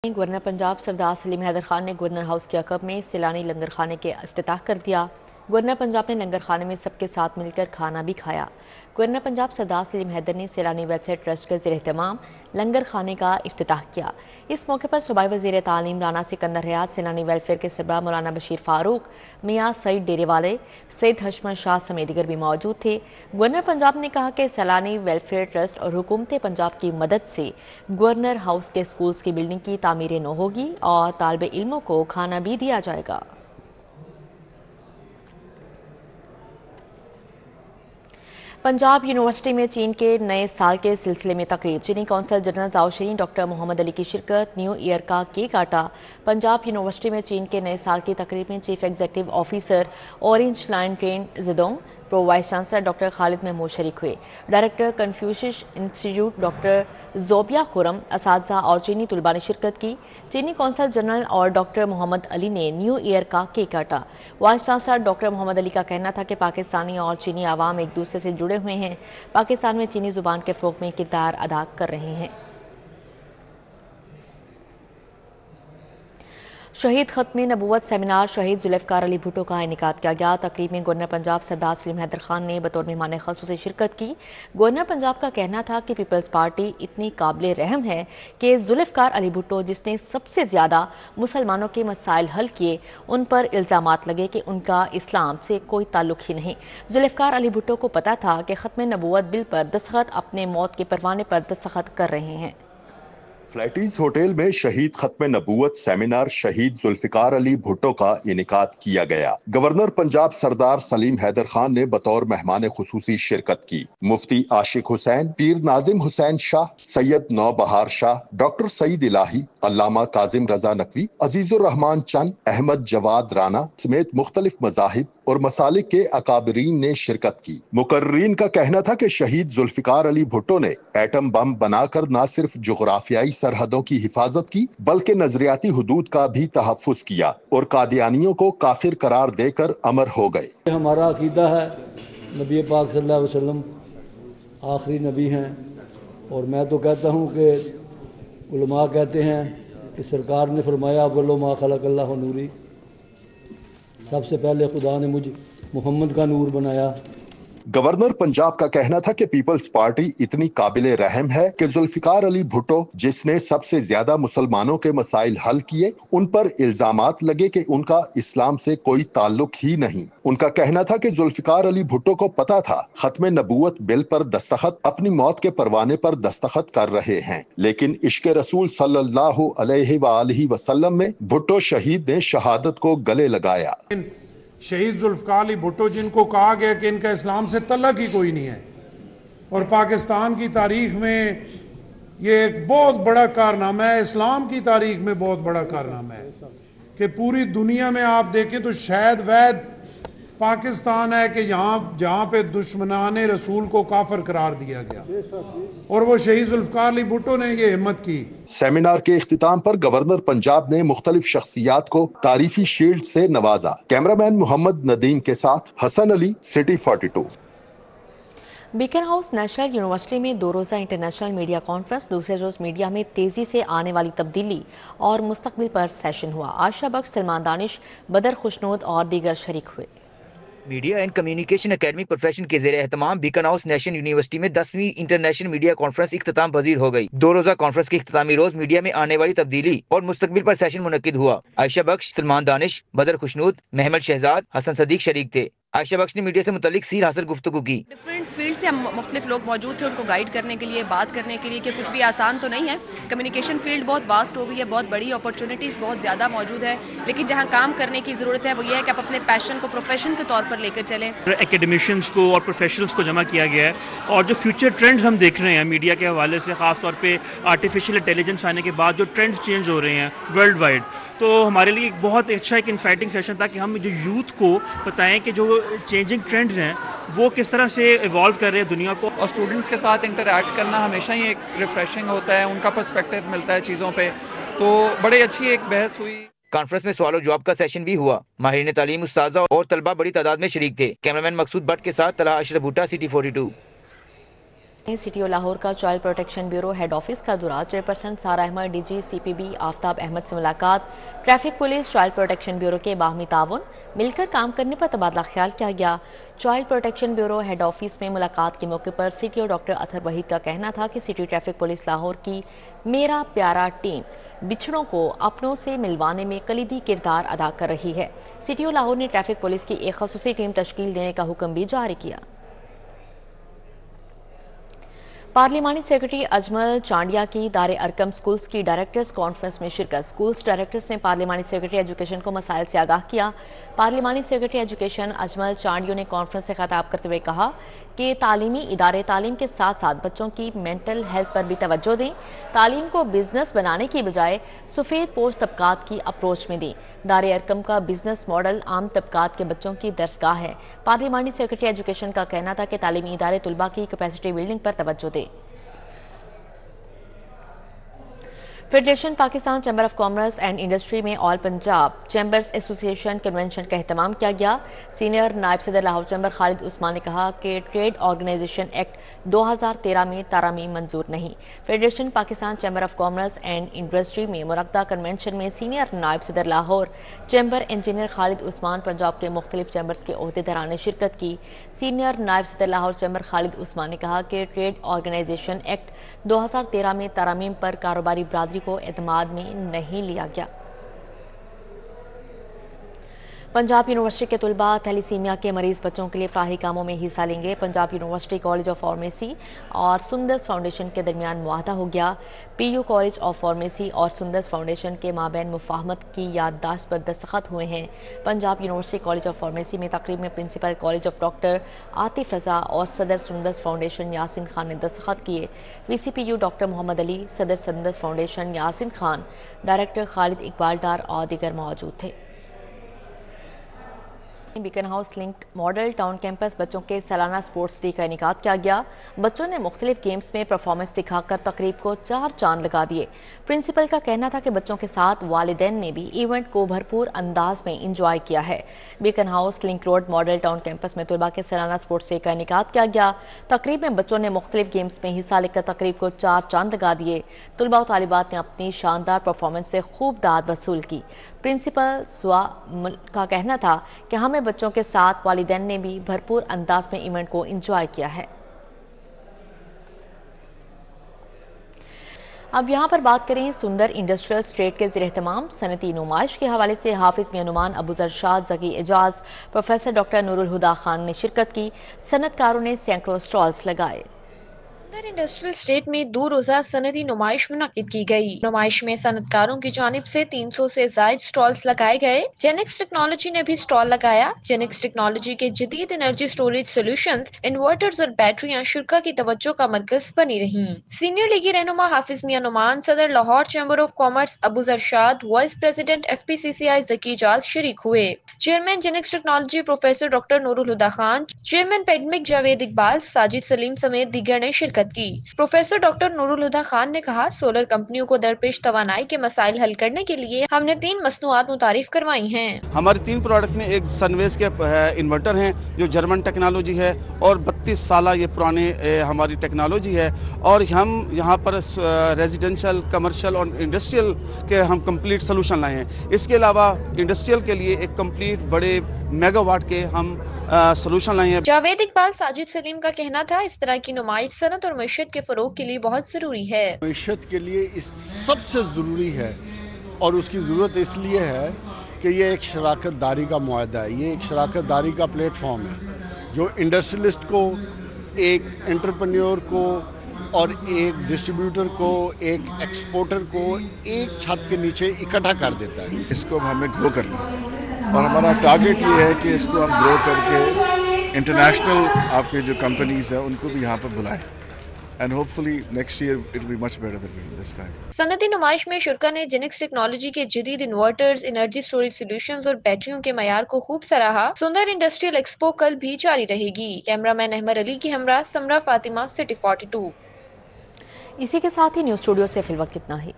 Governor Punjab سردار سلیم حیدر خان نے governor house کے عقب میں سیلانی لنگر خانے کے افتتاح کر دیا۔ گورنر پنجاب نے لنگر خانے میں سب کے ساتھ مل کر کھانا بھی کھایا۔ گورنر پنجاب سردار سلیم حیدر نے سیلانی ویلفیئر ٹرسٹ کے زیر اہتمام لنگر خانے کا افتتاح کیا۔ اس موقع پر صوبائی وزیر تعلیم رانا سکندر حیات، سیلانی ویلفیئر کے سربراہ مولانا بشیر فاروق، میاں سعید ڈیرے والے، سید حشمت شاہ سمیت دیگر بھی موجود تھے۔ گورنر پنجاب نے کہا کہ سیلانی ویلفیئر ٹرسٹ اور حکومت پنجاب کی مدد سے گورنر ہاؤس کے سکولز کی بلڈنگ کی تعمیر نو ہوگی اور طالب علموں کو کھانا بھی دیا جائے گا۔ پنجاب یونیورسٹی میں چین کے نئے سال کے سلسلے میں تقریب، چینی کونسل جنرل زاؤ شیرین ڈاکٹر محمد علی کی شرکت، نیو ایئر کا کیک کاٹا۔ پنجاب یونیورسٹی میں چین کے نئے سال کی تقریب میں chief executive officer Orange Line train زدونگ، pro vice chancellor doctor Khalid Mahmood شریک ہوئے۔ Director Confucius Institute doctor Zobia Khurram, اساتذہ اور چینی طلباء نے شرکت کی۔ چینی کونسل جنرل اور ڈاکٹر محمد علی نے نیو ایئر کا کیک کاٹا۔ Vice chancellor doctor Muhammad Ali کا کہنا تھا کہ پاکستانی اور چینی عوام ایک دوسرے سے جڑے ہوئے ہیں، پاکستان میں چینی زبان کے فروغ میں کردار ادا کر رہے ہیں۔ شہید ختم نبوت سیمینار شہید ذوالفقار علی بھٹو کا انعقاد کیا گیا۔ تقریب میں گورنر پنجاب سردار سلیم حیدر خان نے بطور مہمان خصوصی شرکت کی۔ گورنر پنجاب کا کہنا تھا کہ پیپلز پارٹی اتنی قابل رحم ہے کہ ذوالفقار علی بھٹو جس نے سب سے زیادہ مسلمانوں کے مسائل حل کیے، ان پر الزامات لگے کہ ان کا اسلام سے کوئی تعلق ہی نہیں۔ ذوالفقار علی بھٹو کو پتا تھا کہ ختم نبوت بل پر دستخط اپنے موت کے پروانے پر دستخط کر رہے ہیں۔ فلیٹیز ہوٹل میں شہید ختم نبوت سیمینار شہید ذوالفقار علی بھٹو کا انعقاد کیا گیا۔ گورنر پنجاب سردار سلیم حیدر خان نے بطور مہمان خصوصی شرکت کی۔ مفتی عاشق حسین، پیر ناظم حسین شاہ، سید نوبہار شاہ، ڈاکٹر سعید الہی، علامہ کاظم رضا نقوی، عزیز الرحمان چند، احمد جواد رانا سمیت مختلف مذاہب اور مسالک کے اکابرین نے شرکت کی۔ مقررین کا کہنا تھا کہ شہید ذوالفقار علی بھٹو نے ایٹم بم بنا کر نہ صرف جغرافیائی سرحدوں کی حفاظت کی بلکہ نظریاتی حدود کا بھی تحفظ کیا اور قادیانیوں کو کافر قرار دے کر امر ہو گئے۔ ہمارا عقیدہ ہے نبی پاک صلی اللہ علیہ وسلم آخری نبی ہیں، اور میں تو کہتا ہوں کہ علماء کہتے ہیں کہ سرکار نے فرمایا اول ما خلق اللہ نوری، سب سے پہلے خدا نے مجھ محمد کا نور بنایا۔ گورنر پنجاب کا کہنا تھا کہ پیپلز پارٹی اتنی قابل رحم ہے کہ ذوالفقار علی بھٹو جس نے سب سے زیادہ مسلمانوں کے مسائل حل کیے، ان پر الزامات لگے کہ ان کا اسلام سے کوئی تعلق ہی نہیں۔ ان کا کہنا تھا کہ ذوالفقار علی بھٹو کو پتا تھا ختم نبوت بل پر دستخط اپنی موت کے پروانے پر دستخط کر رہے ہیں، لیکن عشق رسول صلی اللہ علیہ وآلہ وسلم میں بھٹو شہید نے شہادت کو گلے لگایا۔ شہید ذوالفقار علی بھٹو جن کو کہا گیا کہ ان کا اسلام سے تعلق ہی کوئی نہیں ہے، اور پاکستان کی تاریخ میں یہ ایک بہت بڑا کارنامہ ہے، اسلام کی تاریخ میں بہت بڑا کارنامہ ہے کہ پوری دنیا میں آپ دیکھیں تو شاید وید پاکستان ہے کہ جہاں پہ دشمنان رسول کو کافر قرار دیا گیا، اور وہ شہید ذوالفقار علی بھٹو نے یہ ہمت کی۔ سیمینار کے اختتام پر گورنر پنجاب نے مختلف شخصیات کو تعریفی شیلڈ سے نوازا۔ کیمرامین محمد ندیم کے ساتھ Hassan Ali, city 42۔ Beaconhouse National University میں 2 روزہ انٹرنیشنل میڈیا کانفرنس، دوسرے روز میڈیا میں تیزی سے آنے والی تبدیلی اور مستقبل پر سیشن ہوا۔ عائشہ بخش، سلمان دانش، بدر خوشنود اور دیگر شریک ہوئے۔ Media and communication academic profession کے زیر اہتمام بیکن ہاؤس نیشنل یونیورسٹی میں 10ویں انٹرنیشنل میڈیا کانفرنس اختتام پذیر ہو گئی۔ 2 روزہ کانفرنس کے اختتامی روز میڈیا میں آنے والی تبدیلی اور مستقبل پر سیشن منعقد ہوا۔ عائشہ بخش، سلمان دانش، بدر خوشنود، محمد شہزاد، حسن صدیق شریک تھے۔ عائشہ بخش نے میڈیا سے متعلق سیر حاصل گفتگو کی۔ ڈفرینٹ فیلڈ سے مختلف لوگ موجود تھے ان کو گائیڈ کرنے کے لیے، بات کرنے کے لیے کہ کچھ بھی آسان تو نہیں ہے۔ کمیونیکیشن فیلڈ بہت واسٹ ہو گئی ہے، بہت بڑی اپرچونٹیز بہت زیادہ موجود ہے، لیکن جہاں کام کرنے کی ضرورت ہے وہ یہ ہے کہ آپ اپنے پیشن کو پروفیشن کے طور پر لے کر چلیں۔ اکیڈمیشینز کو اور پروفیشنلز کو جمع کیا گیا ہے، اور جو فیوچر ٹرینڈز ہم دیکھ رہے ہیں میڈیا کے حوالے سے، خاص طور پہ آرٹیفیشیل انٹیلیجنس آنے کے بعد جو ٹرینڈز چینج ہو رہے ہیں ورلڈ وائڈ، تو ہمارے لیے ایک بہت اچھا ایک انسائٹنگ سیشن تھا کہ ہم جو یوتھ کو بتائیں کہ جو چینجنگ ٹرینڈز ہیں وہ کس طرح سے ایوالو کر رہے ہیں دنیا کو، اور اسٹوڈنٹس کے ساتھ انٹریکٹ کرنا ہمیشہ ہی ایک ریفریشنگ ہوتا ہے، ان کا پرسپیکٹیو ملتا ہے چیزوں پہ، تو بڑی اچھی ایک بحث ہوئی۔ کانفرنس میں سوال و جواب کا سیشن بھی ہوا۔ ماہرین تعلیم، اساتذہ اور طلباء بڑی تعداد میں شریک تھے۔ کیمرامین مقصود بٹ کے ساتھ طلحہ اشرف بھٹا، سٹی 42۔ सिटी लाहौर का child protection bureau head office का दौरा, चेयरपर्सन सारा अहमद, डीजी CPB आफ्ताब अहमद से मुलाकात, traffic police child protection bureau के बाहमी ताउन, मिलकर काम करने पर तबादला ख्याल किया गया। Child protection bureau head office में मुलाकात के मौके पर CTO डॉक्टर अतहर वहीद का कहना था कि सिटी ट्रैफिक पुलिस लाहौर की मेरा प्यारा टीम बिछड़ों को अपनों से मिलवाने में कलीदी किरदार अदा कर रही है। CTO लाहौर ने ट्रैफिक पुलिस की एक खसूसी टीम तश्कील देने का हुक्म भी जारी किया। पार्लिमानी सेक्रेटरी अजमल चांडिया की दारे अरकम स्कूल्स की डायरेक्टर्स कॉन्फ्रेंस में शिरकत। स्कूल्स डायरेक्टर्स ने पार्लिमानी सेक्रेटरी एजुकेशन को मसाइल से आगाह किया। पार्लिमानी सेक्रेटरी एजुकेशन अजमल चांडिया ने कॉन्फ्रेंस से खिताब करते हुए कहा कि तालीमी इदारे तालीम के साथ साथ बच्चों की मेंटल हेल्थ पर भी तवज्जो दें। तालीम को बिजनेस बनाने की बजाय सफ़ेद पोश तबकात की अप्रोच में दें। दारे अरकम का बिजनेस मॉडल आम तबकात के बच्चों की दरसगाह है। पार्लिमानी सेक्रेटरी एजुकेशन का कहना था कि तालीमी इदारे तुलबा की कैपेसिटी बिल्डिंग पर तवज्जो दें। Federation Pakistan chamber of commerce and industry में all Punjab chambers association convention का एहतमाम किया गया। सीनियर नायब सदर लाहौर चैम्बर खालिद उस्मान ने कहा कि ट्रेड ऑर्गेनाइजेशन एक्ट 2013 में तारामीम मंजूर नहीं। Federation Pakistan chamber of commerce and industry में मुनक्दा कन्वेंशन में सीनियर नायब सदर लाहौर चैम्बर इंजीनियर खालिद उस्मान, पंजाब के मुख्तलिफ चैम्बर्स के ओहदेदारान ने शिरकत की। सीनियर नायब सदर लाहौर चैम्बर खालिद उस्मान ने कहा कि ट्रेड ऑर्गेनाइजेशन एक्ट 2013 में तारामीम पर कारोबारी बरादरी को एतमाद में नहीं लिया गया। पंजाब यूनिवर्सिटी के तुलबा थैलीसीमिया के मरीज बच्चों के लिए फलाही कामों में हिस्सा लेंगे। Punjab University College of pharmacy और सुंदस फाउंडेशन के दरमियान मुआहदा हो गया। PU कॉलेज ऑफ फार्मेसी और सुंदस फाउंडेशन के माबैन मुफाहमत की याददाश्त पर दस्तखत हुए हैं। Punjab University College of Pharmacy में तकरीब में principal college of doctor Atif Raza और सदर सुंदस फाउंडेशन यासिन खान ने दस्तखत किए। VCPU डॉक्टर मोहम्मद अली, सदर सुंदस फाउंडेशन यासिन खान, डायरेक्टर खालिद इकबाल डार और दीगर मौजूद थे। Beacon house link model town campus बच्चों के सालाना स्पोर्ट्स डे का इनेकाद किया गया। बच्चों ने मुख्तलिफ गेम्स में परफॉर्मेंस दिखाकर तकरीब को 4 चांद लगा दिए। प्रिंसिपल का कहना था कि बच्चों के साथ वालिदैन ने भी इवेंट को भरपूर अंदाज में इंजॉय किया है। Beacon house link road model town campus में तुलबा के सालाना स्पोर्ट्स डे का इनेकाद किया गया। तकरीब में बच्चों ने मुख्तलिफ गेम्स में हिस्सा लेकर तकरीब को 4 चांद लगा दिए। तुलबा और तालिबात ने अपनी शानदार परफॉर्मेंस से खूब दाद वसूल की। प्रिंसिपल सुआ का कहना था कि हमें बच्चों के साथ वालिदैन ने भी भरपूर अंदाज में इवेंट को एंजॉय किया है। अब यहाँ पर बात करें सुंदर इंडस्ट्रियल स्टेट के ज़ेर-ए-एहतमाम सनती नुमाइश के हवाले से हाफिज मियां नुमान, अबू जरशाद, ज़की एजाज, प्रोफेसर डॉक्टर नूरुल हुदा खान ने शिरकत की। सनतकारों ने सैकड़ों स्टॉल्स लगाए। सुंदर इंडस्ट्रियल स्टेट में 2 रोजा सनती नुमाइश मुनक्किद की गई। नुमाइश में सनतकारों की जानिब से 300 से जायद स्टॉल्स लगाए गए। जेनिक्स टेक्नोलॉजी ने भी स्टॉल लगाया। जेनिक्स टेक्नोलॉजी के जदीद एनर्जी स्टोरेज सोल्यूशंस, इन्वर्टर्स और बैटरियां शुरा की तवज्जो का मरकज बनी रही। सीनियर लीगी रहनुमा हाफिज मियां नुमान, सदर Lahore chamber of commerce Abu Zarshad, vice president FPCCI Zaki Ejaz शरीक हुए। Chairman Genix technology professor doctor Noorul Huda Khan, chairman पेडमिक जावेद इकबाल, साजिद सलीम समेत दीगर ने शिरकत की। प्रोफेसर डॉक्टर नूरुल हुदा खान ने कहा, सोलर कंपनियों को दरपेश तवानाई के मसाइल हल करने के लिए हमने 3 मसनूआत मुतारिफ करवाई हैं। हमारे 3 प्रोडक्ट में एक सनवेस के इन्वर्टर हैं जो जर्मन टेक्नोलॉजी है और 32 साल ये पुराने हमारी टेक्नोलॉजी है और हम यहाँ पर रेजिडेंशियल, कमर्शियल और इंडस्ट्रियल के हम कंप्लीट सोल्यूशन लाए हैं। इसके अलावा इंडस्ट्रियल के लिए एक कंप्लीट बड़े मेगावाट के हम सोल्यूशन लाए हैं। जावेद इकबाल, साजिद सलीम का कहना था, इस तरह की नुमाइश सनत और मईशत के फरोग के लिए बहुत जरूरी है। मईशत के लिए इस सबसे ज़रूरी है और उसकी ज़रूरत इसलिए है कि ये एक शराकत दारी का मुआहदा है। ये एक शराकत दारी का प्लेटफॉर्म है जो इंडस्ट्रियलिस्ट को, एक एंटरप्रेन्योर को और एक डिस्ट्रीब्यूटर को, एक एक्सपोर्टर को एक छत के नीचे इकट्ठा कर देता है। इसको हमें ग्रो करना है और हमारा टारगेट ये है कि इसको हम ग्रो करके इंटरनेशनल आपके जो कंपनीज हैं उनको भी यहाँ पर बुलाएं and hopefully next year it will be much better than this time. सनती नुमाइश में शुरा ने जेनिक्स टेक्नोलॉजी के जदीद इन्वर्टर्स, एनर्जी स्टोरेज सॉल्यूशंस और बैटरियों के मयार को खूब सराहा। सुंदर इंडस्ट्रियल एक्सपो कल भी जारी रहेगी। कैमरामैन अहमद अली की हमरा समरा फातिमा, सिटी 42। इसी के साथ ही न्यूज़ स्टूडियो से फिलवक्त इतना ही।